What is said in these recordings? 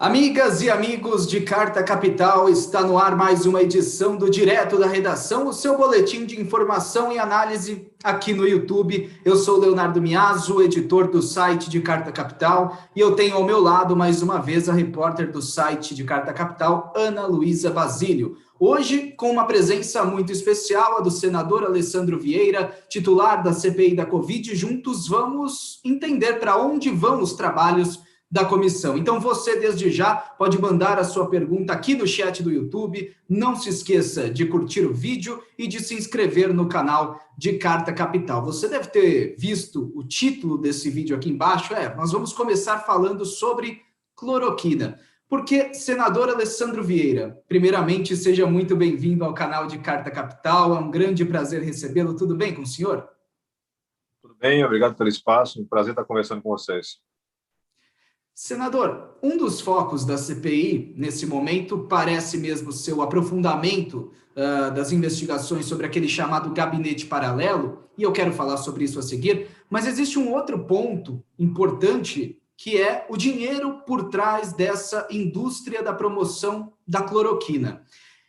Amigas e amigos de Carta Capital, está no ar mais uma edição do Direto da Redação, o seu boletim de informação e análise aqui no YouTube. Eu sou o Leonardo Miazzo, editor do site de Carta Capital, e eu tenho ao meu lado, mais uma vez, a repórter do site de Carta Capital, Ana Luísa Basílio. Hoje, com uma presença muito especial, a do senador Alessandro Vieira, titular da CPI da Covid. Juntos vamos entender para onde vão os trabalhos da comissão. Então, você, desde já, pode mandar a sua pergunta aqui no chat do YouTube. Não se esqueça de curtir o vídeo e de se inscrever no canal de Carta Capital. Você deve ter visto o título desse vídeo aqui embaixo. Nós vamos começar falando sobre cloroquina. Porque, senador Alessandro Vieira, primeiramente, seja muito bem-vindo ao canal de Carta Capital. É um grande prazer recebê-lo. Tudo bem com o senhor? Tudo bem, obrigado pelo espaço. Um prazer estar conversando com vocês. Senador, um dos focos da CPI, nesse momento, parece mesmo ser o aprofundamento das investigações sobre aquele chamado gabinete paralelo, e eu quero falar sobre isso a seguir, mas existe um outro ponto importante, que é o dinheiro por trás dessa indústria da promoção da cloroquina.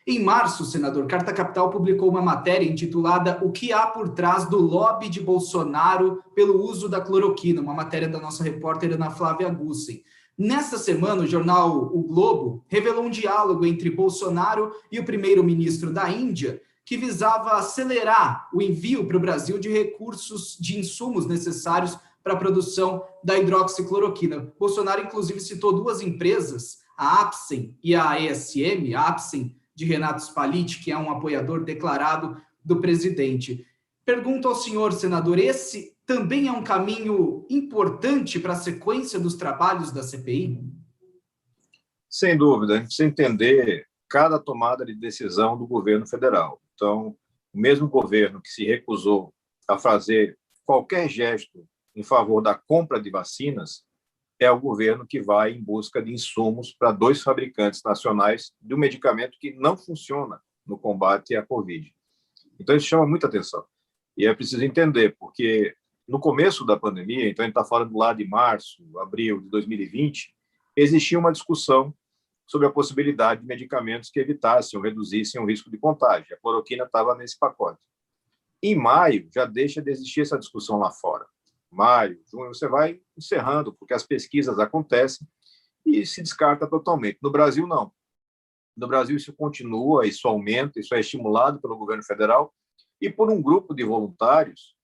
Em março, senador, Carta Capital publicou uma matéria intitulada "O que há por trás do lobby de Bolsonaro pelo uso da cloroquina", uma matéria da nossa repórter Ana Flávia Gussen. Nesta semana, o jornal O Globo revelou um diálogo entre Bolsonaro e o primeiro-ministro da Índia, que visava acelerar o envio para o Brasil de recursos, de insumos necessários para a produção da hidroxicloroquina. Bolsonaro, inclusive, citou duas empresas, a Apsen e a ESM, a Apsen de Renato Spalletti, que é um apoiador declarado do presidente. Pergunto ao senhor, senador, esse também é um caminho importante para a sequência dos trabalhos da CPI? Sem dúvida, a gente precisa entender cada tomada de decisão do governo federal. Então, o mesmo governo que se recusou a fazer qualquer gesto em favor da compra de vacinas é o governo que vai em busca de insumos para dois fabricantes nacionais de um medicamento que não funciona no combate à Covid. Então, isso chama muita atenção. E é preciso entender, porque no começo da pandemia, então a gente está falando lá de março, abril de 2020, existia uma discussão sobre a possibilidade de medicamentos que evitassem ou reduzissem o risco de contágio. A cloroquina estava nesse pacote. Em maio, já deixa de existir essa discussão lá fora. Maio, junho, você vai encerrando, porque as pesquisas acontecem e se descarta totalmente. No Brasil, não. No Brasil, isso continua, isso aumenta, isso é estimulado pelo governo federal e por um grupo de voluntários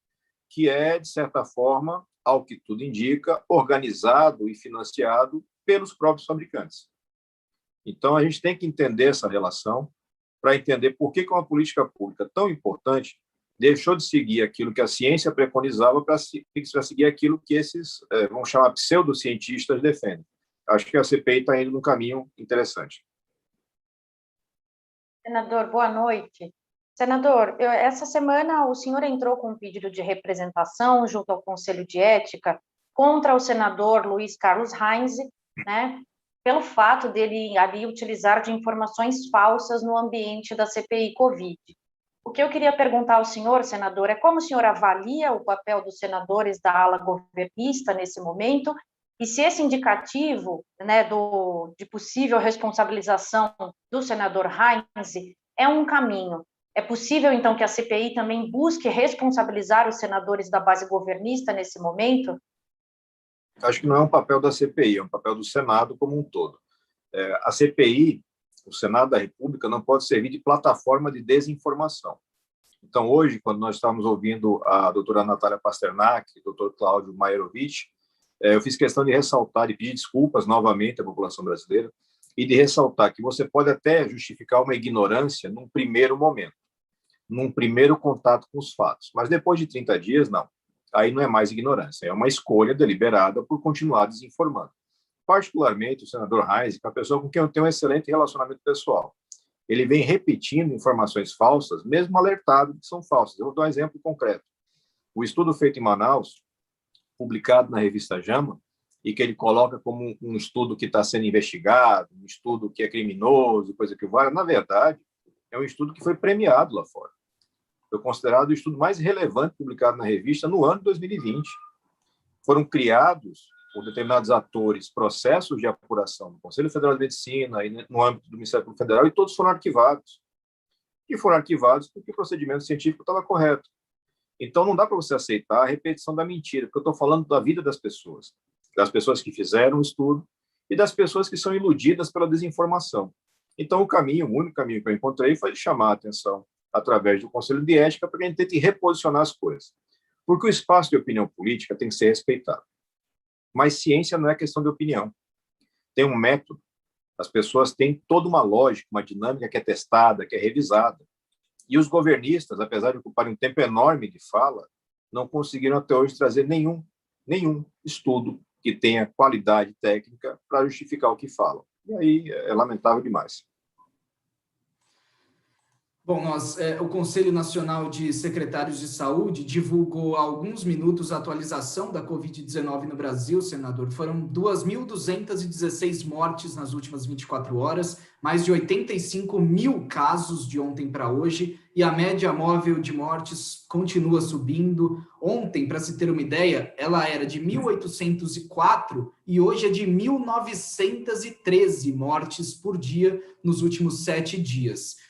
que é, de certa forma, ao que tudo indica, organizado e financiado pelos próprios fabricantes. Então, a gente tem que entender essa relação para entender por que uma política pública tão importante deixou de seguir aquilo que a ciência preconizava para seguir aquilo que esses, vamos chamar, pseudocientistas defendem. Acho que a CPI está indo num caminho interessante. Senador, boa noite. Senador, essa semana o senhor entrou com um pedido de representação junto ao Conselho de Ética contra o senador Luiz Carlos Reins, né, pelo fato dele ali utilizar de informações falsas no ambiente da CPI Covid. O que eu queria perguntar ao senhor, senador, é como o senhor avalia o papel dos senadores da ala governista nesse momento e se esse indicativo, né, de possível responsabilização do senador Reins é um caminho. É possível, então, que a CPI também busque responsabilizar os senadores da base governista nesse momento? Acho que não é um papel da CPI, é um papel do Senado como um todo. A CPI, o Senado da República, não pode servir de plataforma de desinformação. Então, hoje, quando nós estávamos ouvindo a doutora Natália Pasternak, o doutor Cláudio Maierovitch, eu fiz questão de ressaltar, de pedir desculpas novamente à população brasileira e de ressaltar que você pode até justificar uma ignorância num primeiro momento, num primeiro contato com os fatos, mas depois de 30 dias, não. Aí não é mais ignorância, é uma escolha deliberada por continuar desinformando. Particularmente o senador Reins, que é uma pessoa com quem eu tenho um excelente relacionamento pessoal. Ele vem repetindo informações falsas, mesmo alertado que são falsas. Eu vou dar um exemplo concreto. O estudo feito em Manaus, publicado na revista JAMA, e que ele coloca como um estudo que está sendo investigado, um estudo que é criminoso, coisa que vale, na verdade, é um estudo que foi premiado lá fora. Foi considerado o estudo mais relevante publicado na revista no ano de 2020. Foram criados por determinados atores processos de apuração no Conselho Federal de Medicina e no âmbito do Ministério Público Federal, e todos foram arquivados. E foram arquivados porque o procedimento científico estava correto. Então, não dá para você aceitar a repetição da mentira, porque eu estou falando da vida das pessoas que fizeram o estudo e das pessoas que são iludidas pela desinformação. Então, o único caminho que eu encontrei foi chamar a atenção através do Conselho de Ética para que a gente tente reposicionar as coisas. Porque o espaço de opinião política tem que ser respeitado. Mas ciência não é questão de opinião. Tem um método. As pessoas têm toda uma lógica, uma dinâmica que é testada, que é revisada. E os governistas, apesar de ocuparem um tempo enorme de fala, não conseguiram até hoje trazer nenhum estudo que tenha qualidade técnica para justificar o que falam. E aí é lamentável demais. Bom, o Conselho Nacional de Secretários de Saúde divulgou há alguns minutos a atualização da Covid-19 no Brasil, senador. Foram 2.216 mortes nas últimas 24 horas, mais de 85 mil casos de ontem para hoje, e a média móvel de mortes continua subindo. Ontem, para se ter uma ideia, ela era de 1.804 e hoje é de 1.913 mortes por dia nos últimos 7 dias.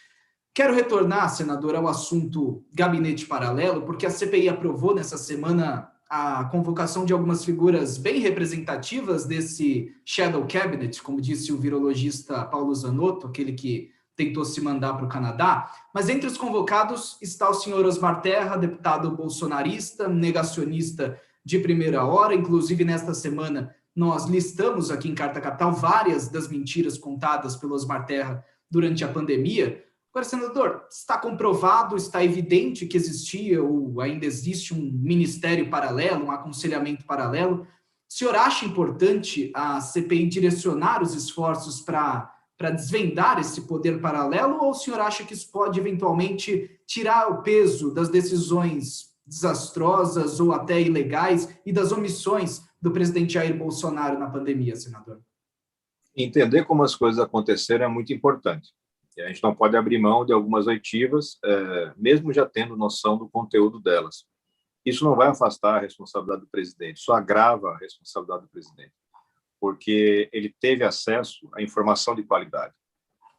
Quero retornar, senador, ao assunto gabinete paralelo, porque a CPI aprovou nessa semana a convocação de algumas figuras bem representativas desse shadow cabinet, como disse o virologista Paulo Zanotto, aquele que tentou se mandar para o Canadá. Mas entre os convocados está o senhor Osmar Terra, deputado bolsonarista, negacionista de primeira hora. Inclusive, nesta semana, nós listamos aqui em Carta Capital várias das mentiras contadas pelo Osmar Terra durante a pandemia. Agora, senador, está comprovado, está evidente que existia ou ainda existe um ministério paralelo, um aconselhamento paralelo. O senhor acha importante a CPI direcionar os esforços para desvendar esse poder paralelo, ou o senhor acha que isso pode eventualmente tirar o peso das decisões desastrosas ou até ilegais e das omissões do presidente Jair Bolsonaro na pandemia, senador? Entender como as coisas aconteceram é muito importante. A gente não pode abrir mão de algumas oitivas, mesmo já tendo noção do conteúdo delas. Isso não vai afastar a responsabilidade do presidente, só agrava a responsabilidade do presidente, porque ele teve acesso à informação de qualidade.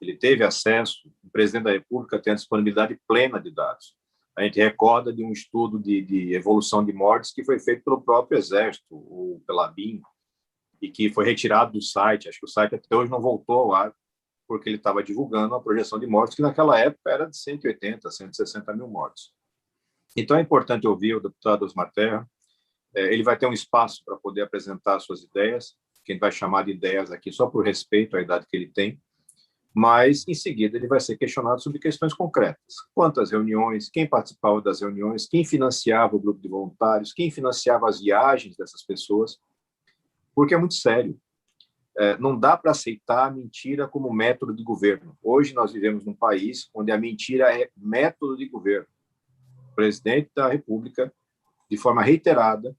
Ele teve acesso, o presidente da República tem a disponibilidade plena de dados. A gente recorda de um estudo de evolução de mortes que foi feito pelo próprio Exército, ou pela ABIN, e que foi retirado do site. Acho que o site até hoje não voltou ao ar, porque ele estava divulgando uma projeção de mortes que naquela época era de 180, 160 mil mortes. Então é importante ouvir o deputado Osmar Terra. Ele vai ter um espaço para poder apresentar suas ideias, que a gente vai chamar de ideias aqui só por respeito à idade que ele tem, mas em seguida ele vai ser questionado sobre questões concretas. Quantas reuniões, quem participava das reuniões, quem financiava o grupo de voluntários, quem financiava as viagens dessas pessoas, porque é muito sério. Não dá para aceitar a mentira como método de governo. Hoje nós vivemos num país onde a mentira é método de governo. O presidente da República, de forma reiterada,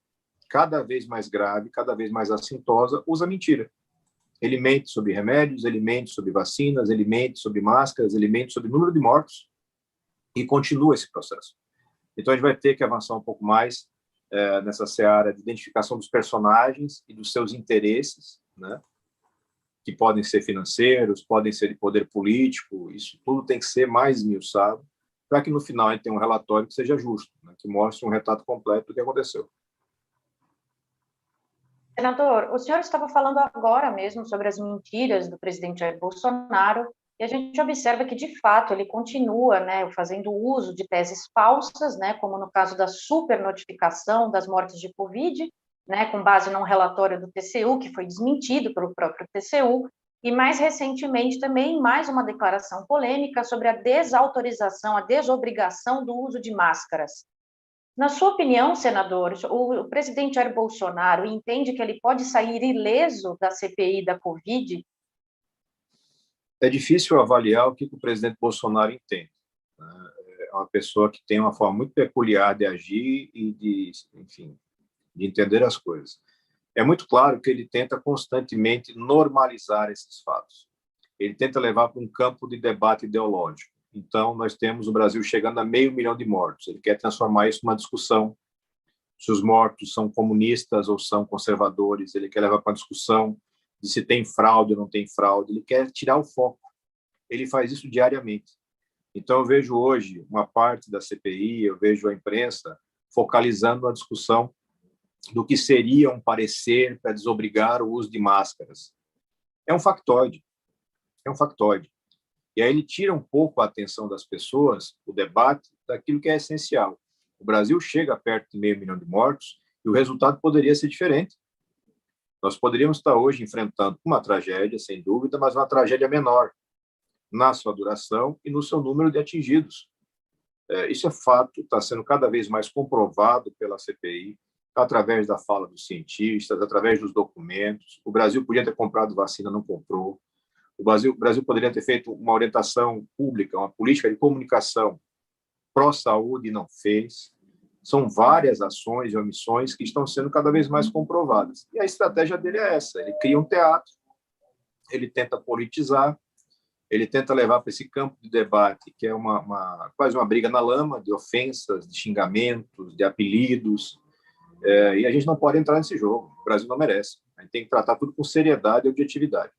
cada vez mais grave, cada vez mais assintosa, usa mentira. Ele mente sobre remédios, ele mente sobre vacinas, ele mente sobre máscaras, ele mente sobre número de mortos e continua esse processo. Então a gente vai ter que avançar um pouco mais nessa seara de identificação dos personagens e dos seus interesses, né? Que podem ser financeiros, podem ser de poder político, isso tudo tem que ser mais esmiuçado, para que no final a gente tenha um relatório que seja justo, né, que mostre um retrato completo do que aconteceu. Senador, o senhor estava falando agora mesmo sobre as mentiras do presidente Jair Bolsonaro, e a gente observa que, de fato, ele continua, né, fazendo uso de teses falsas, né, como no caso da supernotificação das mortes de Covid, né, com base num relatório do TCU, que foi desmentido pelo próprio TCU, e mais recentemente também mais uma declaração polêmica sobre a desautorização, a desobrigação do uso de máscaras. Na sua opinião, senador, o presidente Jair Bolsonaro entende que ele pode sair ileso da CPI da Covid? É difícil avaliar o que o presidente Bolsonaro entende. É uma pessoa que tem uma forma muito peculiar de agir e de entender as coisas. É muito claro que ele tenta constantemente normalizar esses fatos. Ele tenta levar para um campo de debate ideológico. Então, nós temos o Brasil chegando a 500 mil de mortos. Ele quer transformar isso numa discussão se os mortos são comunistas ou são conservadores, ele quer levar para a discussão de se tem fraude ou não tem fraude, ele quer tirar o foco. Ele faz isso diariamente. Então, eu vejo hoje uma parte da CPI, eu vejo a imprensa focalizando a discussão do que seria um parecer para desobrigar o uso de máscaras. É um factoide. É um factoide. E aí ele tira um pouco a atenção das pessoas, o debate, daquilo que é essencial. O Brasil chega perto de 500 mil de mortos e o resultado poderia ser diferente. Nós poderíamos estar hoje enfrentando uma tragédia, sem dúvida, mas uma tragédia menor na sua duração e no seu número de atingidos. Isso é fato, está sendo cada vez mais comprovado pela CPI, através da fala dos cientistas, através dos documentos. O Brasil podia ter comprado vacina, não comprou. O Brasil poderia ter feito uma orientação pública, uma política de comunicação pró-saúde e não fez. São várias ações e omissões que estão sendo cada vez mais comprovadas. E a estratégia dele é essa: ele cria um teatro, ele tenta politizar, ele tenta levar para esse campo de debate, que é quase uma briga na lama, de ofensas, de xingamentos, de apelidos, e a gente não pode entrar nesse jogo. O Brasil não merece. A gente tem que tratar tudo com seriedade e objetividade.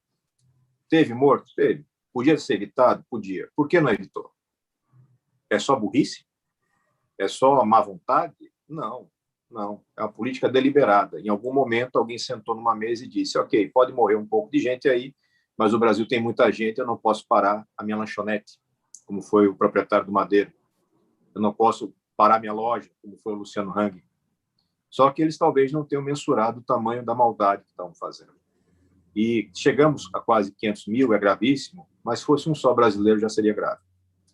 Teve morto? Teve. Podia ser evitado? Podia. Por que não evitou? É só burrice? É só má vontade? Não, não. É uma política deliberada. Em algum momento, alguém sentou numa mesa e disse: ok, pode morrer um pouco de gente aí, mas o Brasil tem muita gente, eu não posso parar a minha lanchonete, como foi o proprietário do Madeiro. Eu não posso parar minha loja, como foi o Luciano Hang. Só que eles talvez não tenham mensurado o tamanho da maldade que estão fazendo. E chegamos a quase 500 mil, é gravíssimo, mas se fosse um só brasileiro já seria grave.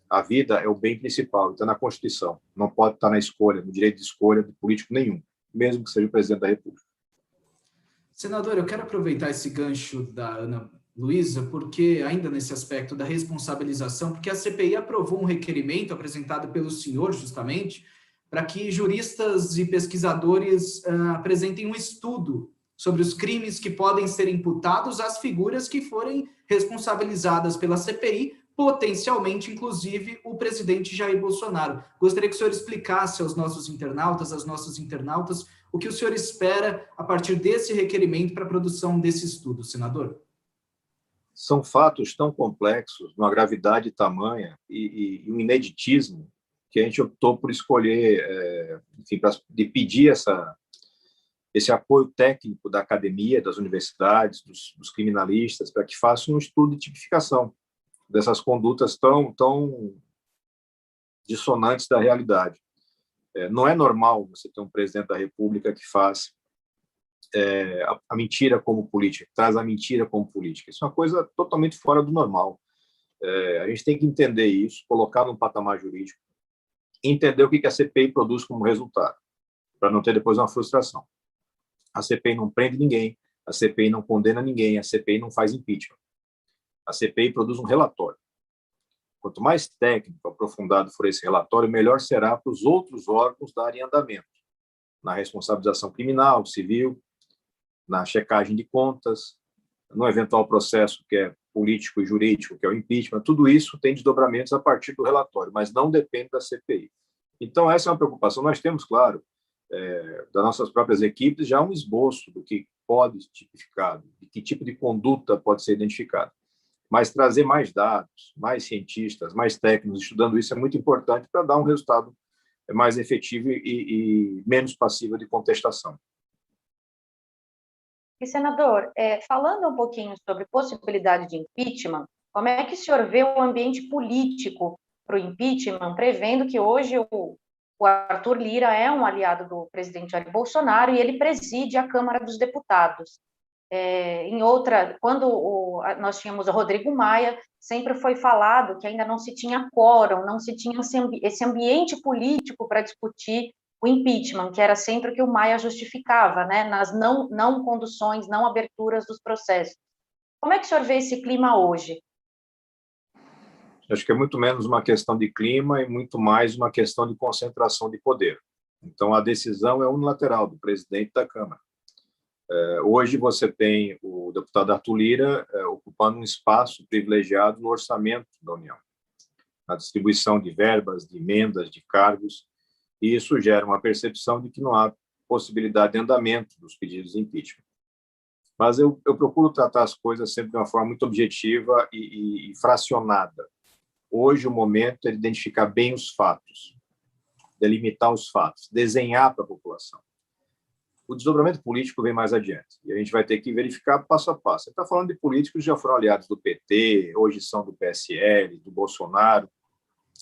A vida é o bem principal, está na Constituição. Não pode estar na escolha, no direito de escolha de político nenhum, mesmo que seja o presidente da República. Senador, eu quero aproveitar esse gancho da Ana Luísa, porque ainda nesse aspecto da responsabilização, porque a CPI aprovou um requerimento apresentado pelo senhor, justamente, para que juristas e pesquisadores apresentem um estudo sobre os crimes que podem ser imputados às figuras que forem responsabilizadas pela CPI, potencialmente, inclusive, o presidente Jair Bolsonaro. Gostaria que o senhor explicasse aos nossos internautas, às nossas internautas, o que o senhor espera a partir desse requerimento para a produção desse estudo, senador. São fatos tão complexos, uma gravidade tamanha e um ineditismo, que a gente optou por escolher, enfim, de pedir esse apoio técnico da academia, das universidades, dos criminalistas, para que façam um estudo de tipificação dessas condutas tão dissonantes da realidade. Não é normal você ter um presidente da República que faz a mentira como política, traz a mentira como política. Isso é uma coisa totalmente fora do normal. A gente tem que entender isso, colocar num patamar jurídico, entender o que a CPI produz como resultado, para não ter depois uma frustração. A CPI não prende ninguém, a CPI não condena ninguém, a CPI não faz impeachment. A CPI produz um relatório. Quanto mais técnico, aprofundado for esse relatório, melhor será para os outros órgãos darem andamento na responsabilização criminal, civil, na checagem de contas, no eventual processo que é político e jurídico, que é o impeachment. Tudo isso tem desdobramentos a partir do relatório, mas não depende da CPI. Então, essa é uma preocupação. Nós temos, claro, das nossas próprias equipes, já um esboço do que pode ser tipificado, de que tipo de conduta pode ser identificada. Mas trazer mais dados, mais cientistas, mais técnicos estudando isso é muito importante para dar um resultado mais efetivo e menos passível de contestação. E, senador, falando um pouquinho sobre possibilidade de impeachment, como é que o senhor vê o ambiente político para o impeachment, prevendo que hoje o Arthur Lira é um aliado do presidente Jair Bolsonaro e ele preside a Câmara dos Deputados. Quando nós tínhamos o Rodrigo Maia, sempre foi falado que ainda não se tinha quórum, não se tinha esse ambiente político para discutir o impeachment, que era sempre o que o Maia justificava, né, nas não conduções, não aberturas dos processos. Como é que o senhor vê esse clima hoje? Acho que é muito menos uma questão de clima e muito mais uma questão de concentração de poder. Então, a decisão é unilateral do presidente da Câmara. Hoje você tem o deputado Arthur Lira ocupando um espaço privilegiado no orçamento da União, na distribuição de verbas, de emendas, de cargos, e isso gera uma percepção de que não há possibilidade de andamento dos pedidos de impeachment. Mas eu procuro tratar as coisas sempre de uma forma muito objetiva e fracionada. Hoje, o momento é identificar bem os fatos, delimitar os fatos, desenhar para a população. O desdobramento político vem mais adiante, e a gente vai ter que verificar passo a passo. Você está falando de políticos que já foram aliados do PT, hoje são do PSL, do Bolsonaro,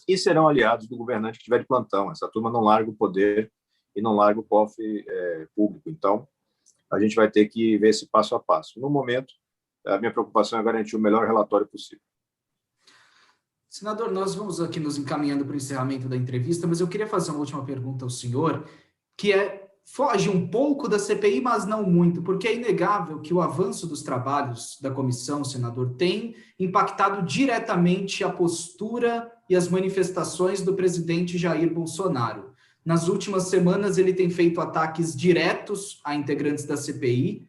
e serão aliados do governante que tiver de plantão. Essa turma não larga o poder e não larga o cofre público. Então, a gente vai ter que ver esse passo a passo. No momento, a minha preocupação é garantir o melhor relatório possível. Senador, nós vamos aqui nos encaminhando para o encerramento da entrevista, mas eu queria fazer uma última pergunta ao senhor, que foge um pouco da CPI, mas não muito, porque é inegável que o avanço dos trabalhos da comissão, senador, tem impactado diretamente a postura e as manifestações do presidente Jair Bolsonaro. Nas últimas semanas, ele tem feito ataques diretos a integrantes da CPI,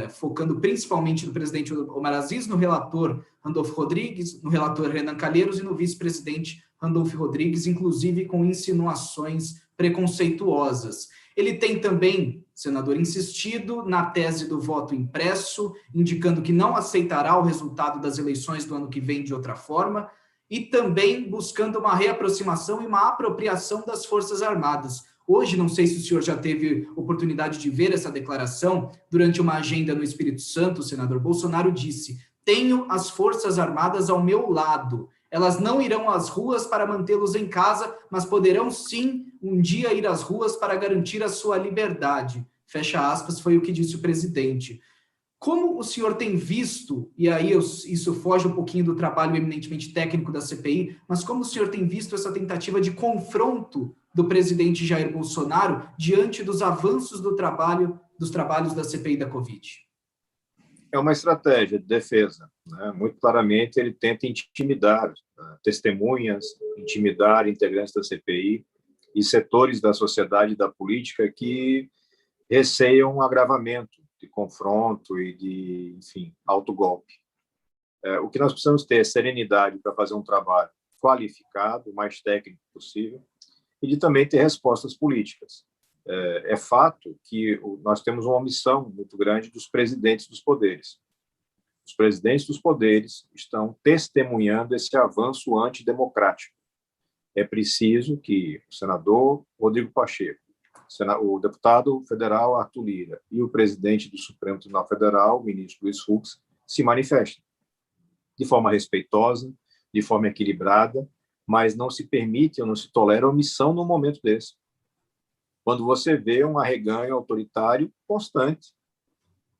focando principalmente no presidente Omar Aziz, no relator Randolfo Rodrigues, no relator Renan Calheiros e no vice-presidente Randolfo Rodrigues, inclusive com insinuações preconceituosas. Ele tem também, senador, insistido na tese do voto impresso, indicando que não aceitará o resultado das eleições do ano que vem de outra forma, e também buscando uma reaproximação e uma apropriação das Forças Armadas. Hoje, não sei se o senhor já teve oportunidade de ver essa declaração, durante uma agenda no Espírito Santo, o senador Bolsonaro disse: tenho as Forças Armadas ao meu lado. Elas não irão às ruas para mantê-los em casa, mas poderão sim um dia ir às ruas para garantir a sua liberdade. Fecha aspas, foi o que disse o presidente. Como o senhor tem visto, e aí isso foge um pouquinho do trabalho eminentemente técnico da CPI, mas como o senhor tem visto essa tentativa de confronto do presidente Jair Bolsonaro diante dos avanços dos trabalhos da CPI da Covid? É uma estratégia de defesa, né? Muito claramente, ele tenta intimidar testemunhas, intimidar integrantes da CPI e setores da sociedade e da política que receiam um agravamento de confronto e de, enfim, autogolpe. O que nós precisamos ter é serenidade para fazer um trabalho qualificado, o mais técnico possível, e de também ter respostas políticas. É fato que nós temos uma omissão muito grande dos presidentes dos poderes. Os presidentes dos poderes estão testemunhando esse avanço antidemocrático. É preciso que o senador Rodrigo Pacheco, o deputado federal Arthur Lira e o presidente do Supremo Tribunal Federal, o ministro Luiz Fux, se manifestem de forma respeitosa, de forma equilibrada, mas não se permite ou não se tolera omissão num momento desse. Quando você vê um arreganho autoritário constante,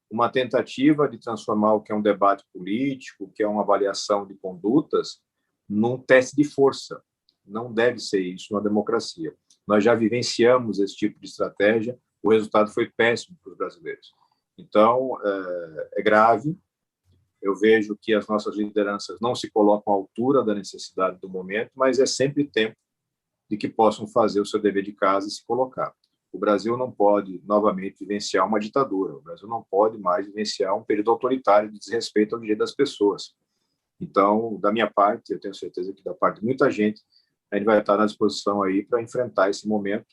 uma tentativa de transformar o que é um debate político, o que é uma avaliação de condutas, num teste de força. Não deve ser isso numa democracia. Nós já vivenciamos esse tipo de estratégia, o resultado foi péssimo para os brasileiros. Então, é grave. Eu vejo que as nossas lideranças não se colocam à altura da necessidade do momento, mas é sempre tempo de que possam fazer o seu dever de casa e se colocar. O Brasil não pode, novamente, vivenciar uma ditadura. O Brasil não pode mais vivenciar um período autoritário de desrespeito ao direito das pessoas. Então, da minha parte, eu tenho certeza que da parte de muita gente, a gente vai estar à disposição aí para enfrentar esse momento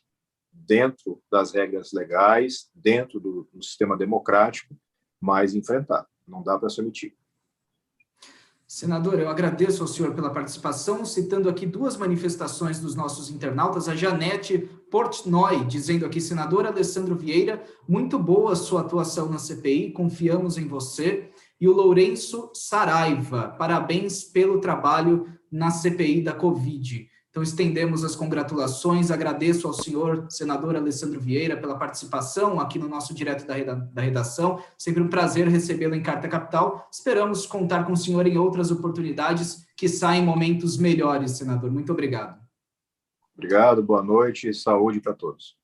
dentro das regras legais, dentro do sistema democrático, mas enfrentar. Não dá para se omitir. Senador, eu agradeço ao senhor pela participação, citando aqui duas manifestações dos nossos internautas, a Janete Portnoy, dizendo aqui: senador Alessandro Vieira, muito boa a sua atuação na CPI, confiamos em você, e o Lourenço Saraiva, parabéns pelo trabalho na CPI da Covid. Então, estendemos as congratulações, agradeço ao senhor, senador Alessandro Vieira, pela participação aqui no nosso Direto da Redação, sempre um prazer recebê-lo em Carta Capital, esperamos contar com o senhor em outras oportunidades, que saem momentos melhores, senador. Muito obrigado. Obrigado, boa noite e saúde para todos.